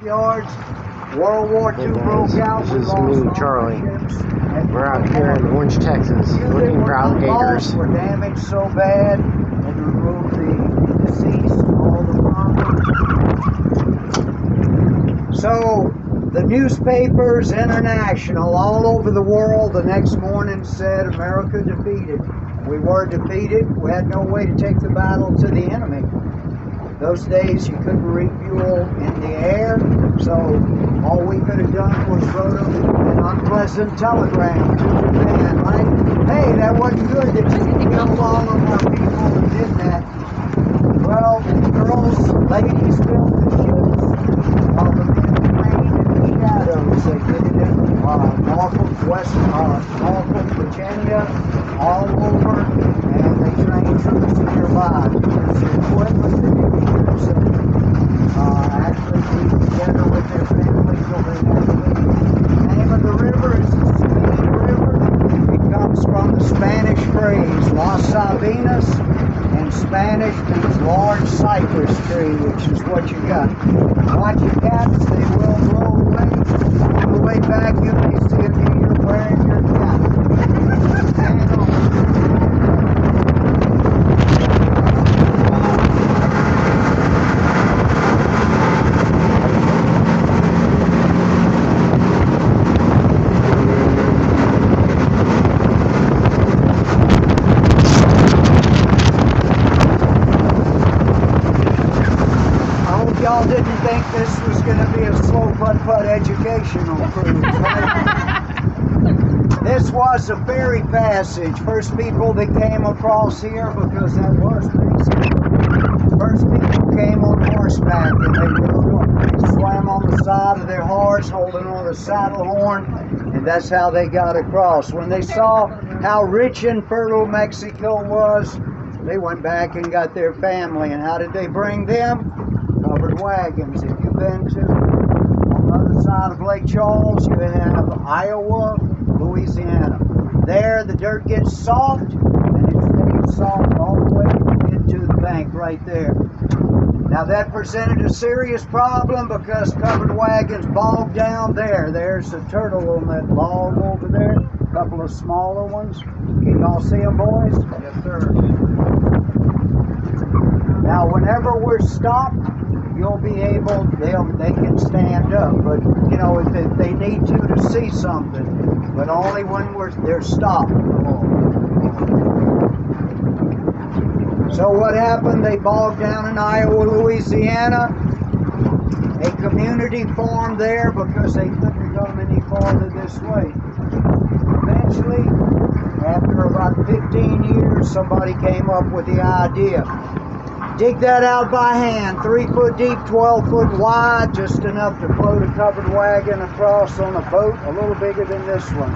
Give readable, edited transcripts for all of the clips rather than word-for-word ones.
Yards. World War II broke out. This is me, Charlie. We're out here in Orange, Texas, looking for alligators. Were damaged so bad and removed the deceased, all the problems. So the newspapers, international, all over the world, the next morning said America defeated. We were defeated. We had no way to take the battle to the enemy. Those days you couldn't refuel in the air, so all we could have done was wrote them an unpleasant telegram to Japan, right? Hey, that wasn't good that you killed all of our people and did that. Well, girls, ladies built the ships, while the men remained in the shadows. They did it in Norfolk, Norfolk, Virginia, all over, and they trained troops nearby. There's equipment that you can use and actually be together with their families over in that city. The name of the river is the Sabine River. It comes from the Spanish phrase Las Sabinas, and Spanish means large cypress tree, which is what you got. Watch your cats, they will blow away. On the way back, you may see if you're wearing your cap. Hang on. Y'all didn't think this was going to be a slow putt-putt educational cruise, right? This was a ferry passage. First people that came across here, because that was basically, first people came on horseback and they swam on the side of their horse holding on a saddle horn, and that's how they got across. When they saw how rich and fertile Mexico was, they went back and got their family. And how did they bring them? Covered wagons. If you've been to on the other side of Lake Charles, you have Iowa, Louisiana. There the dirt gets soft and it stays soft all the way into the bank right there. Now that presented a serious problem because covered wagons bogged down there. There's a turtle on that log over there. A couple of smaller ones. Can y'all see them, boys? Yes, sir. Now whenever we're stopped, you'll be able, they can stand up, but you know, if they need to see something, but only when they're stopped. So what happened? They bogged down in Iowa, Louisiana. A community formed there because they couldn't come any farther this way. Eventually, after about 15 years, somebody came up with the idea. Dig that out by hand, 3 foot deep, 12 foot wide, just enough to float a covered wagon across on a boat a little bigger than this one.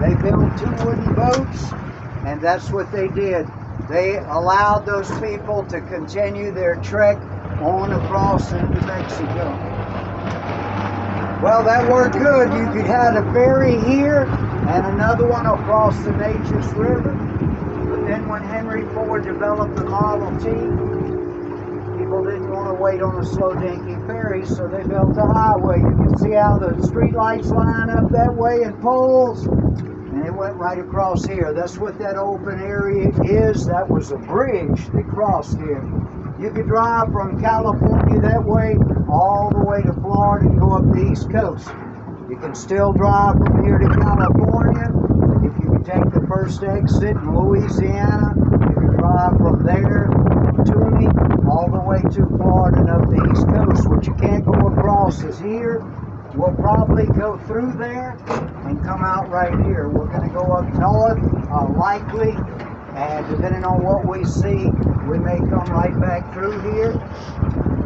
They built 2 wooden boats, and that's what they did. They allowed those people to continue their trek on across into Mexico. Well, that worked good. You could have a ferry here and another one across the Neches River. But then when Henry Ford developed the Model T, people didn't want to wait on a slow dinky ferry, so they built a highway. You can see how the street lights line up that way and poles, and it went right across here. That's what that open area is. That was a bridge that crossed here. You could drive from California that way all the way to Florida and go up the East Coast. You can still drive from here to California. If you could take the first exit in Louisiana, you could drive from there to me all the way to Florida and up the East Coast. What you can't go across is here. We'll probably go through there and come out right here. We're going to go up north, likely, and depending on what we see, we may come right back through here.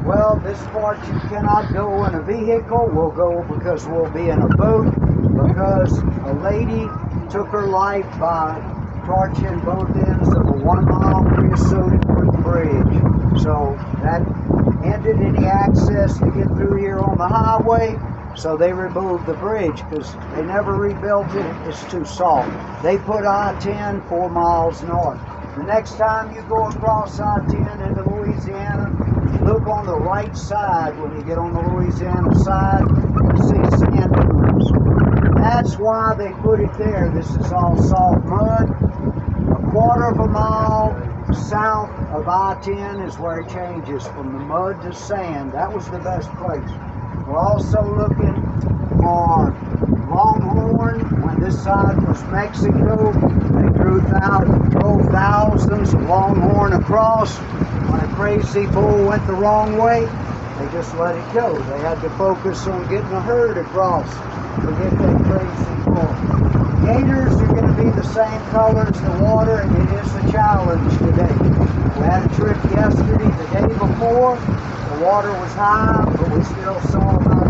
Well, this part you cannot go in a vehicle. We'll go because we'll be in a boat, because a lady took her life by torching both ends of a 1 mile creosoted bridge. So that ended any access to get through here on the highway. So they removed the bridge because they never rebuilt it. It's too soft. They put I-10 4 miles north. The next time you go across I-10 into Louisiana, look on the right side when you get on the Louisiana side, you see sand dunes. That's why they put it there. This is all soft mud. A quarter of a mile south of I-10 is where it changes from the mud to sand. That was the best place. We're also looking for longhorn. When this side was Mexico, they drove thousands of longhorn across. When a crazy bull went the wrong way, they just let it go. They had to focus on getting a herd across to get that crazy bull. Gators are going to be the same color as the water, and it is a challenge today. We had a trip yesterday, the day before. The water was high, but we still saw about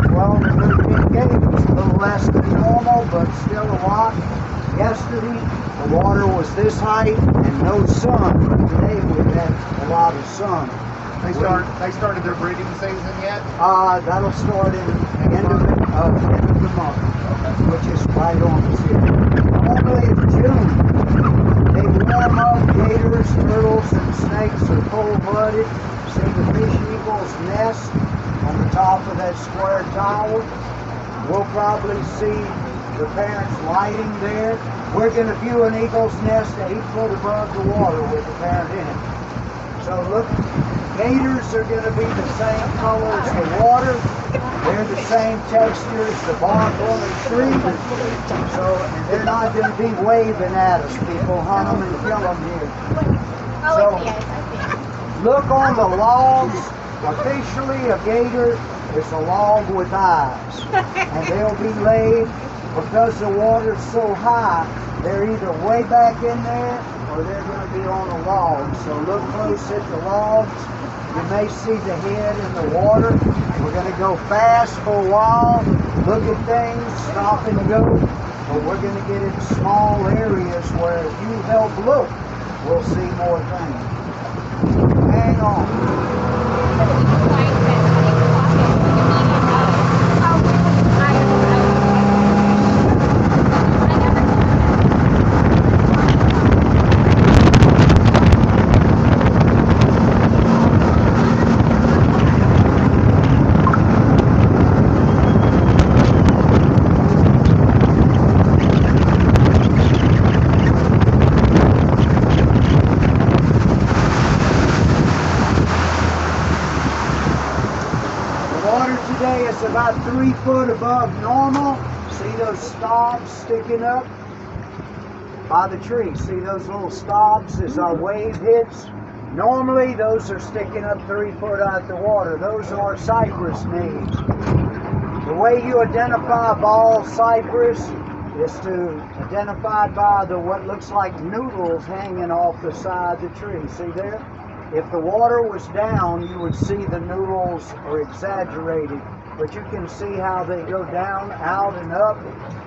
12 to 13 gators. A little less than normal, but still a lot. Yesterday, the water was this height and no sun. Today, we've had a lot of sun. They started their breeding season yet? That'll start in the end of the month, which is right on the here. Normally in June, they warm up. Gators, turtles, and snakes are cold-blooded. See the fish eagle's nest on the top of that square tower. We'll probably see the parents lighting there. We're going to view an eagle's nest 8 foot above the water with the parent in it. So look, gators are going to be the same color as the water. They're the same texture as the bark on the tree. So, and they're not going to be waving at us. People hunt them and kill them here. So, look on the logs. Officially, a gator is a log with eyes. And they'll be laid because the water's so high. They're either way back in there or they're going to be on a log. So look close at the logs. You may see the head in the water. We're going to go fast for a while, look at things, stop and go. But we're going to get in small areas where if you help look, we'll see more things. Hang on. Today is about 3 foot above normal. See those stobs sticking up by the tree? See those little stobs as our wave hits? Normally those are sticking up 3 foot out the water. Those are cypress knees. The way you identify bald cypress is to identify by what looks like noodles hanging off the side of the tree. See there? If the water was down, you would see the noodles are exaggerated, but you can see how they go down, out, and up.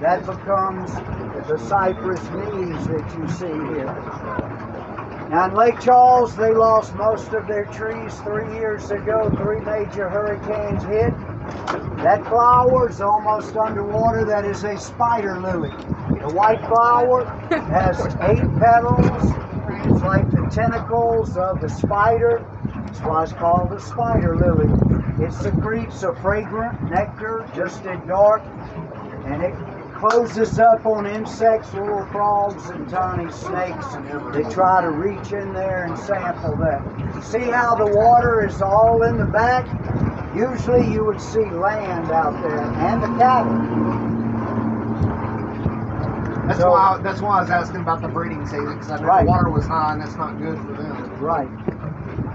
That becomes the cypress knees that you see here. Now in Lake Charles, they lost most of their trees 3 years ago. 3 major hurricanes hit. That flower is almost underwater. That is a spider lily. The white flower has 8 petals. It's like the tentacles of the spider. That's why it's called the spider lily. It secretes a fragrant nectar just at dark, and it closes up on insects, little frogs, and tiny snakes. They try to reach in there and sample that. See how the water is all in the back? Usually you would see land out there and the cattle. That's why I was asking about the breeding season, because I knew the water was high and that's not good for them. Right.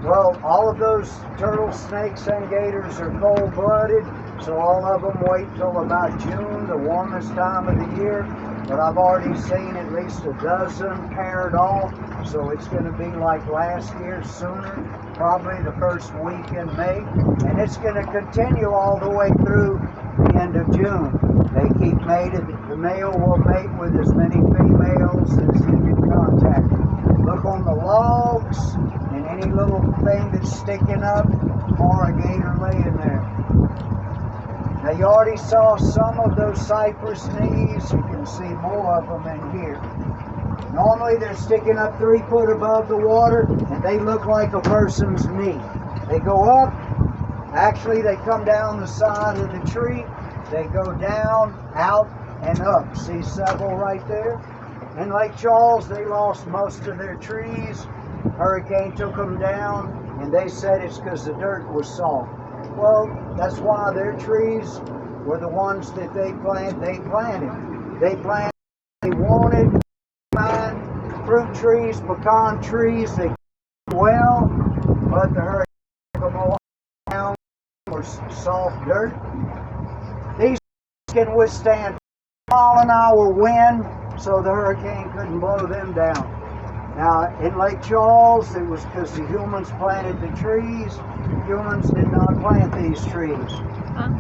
Well, all of those turtles, snakes, and gators are cold-blooded, so all of them wait till about June, the warmest time of the year. But I've already seen at least a dozen paired off, so it's going to be like last year, sooner, probably the first week in May, and it's going to continue all the way through the end of June. They keep mating. The male will mate with as many females as he can contact. Look on the logs and any little thing that's sticking up or a gator laying there. Now you already saw some of those cypress knees. You can see more of them in here. Normally they're sticking up 3 foot above the water and they look like a person's knee. They go up. Actually, they come down the side of the tree. They go down, out, and up. See several right there? In Lake Charles, they lost most of their trees. Hurricane took them down, and they said it's because the dirt was soft. Well, that's why their trees were the ones that they planted. They wanted pine, fruit trees, pecan trees. They well, but the hurricane took them all down for soft dirt. These can withstand 5-mile-an-hour wind, so the hurricane couldn't blow them down. Now, in Lake Charles, it was because the humans planted the trees. Humans did not plant these trees. Huh?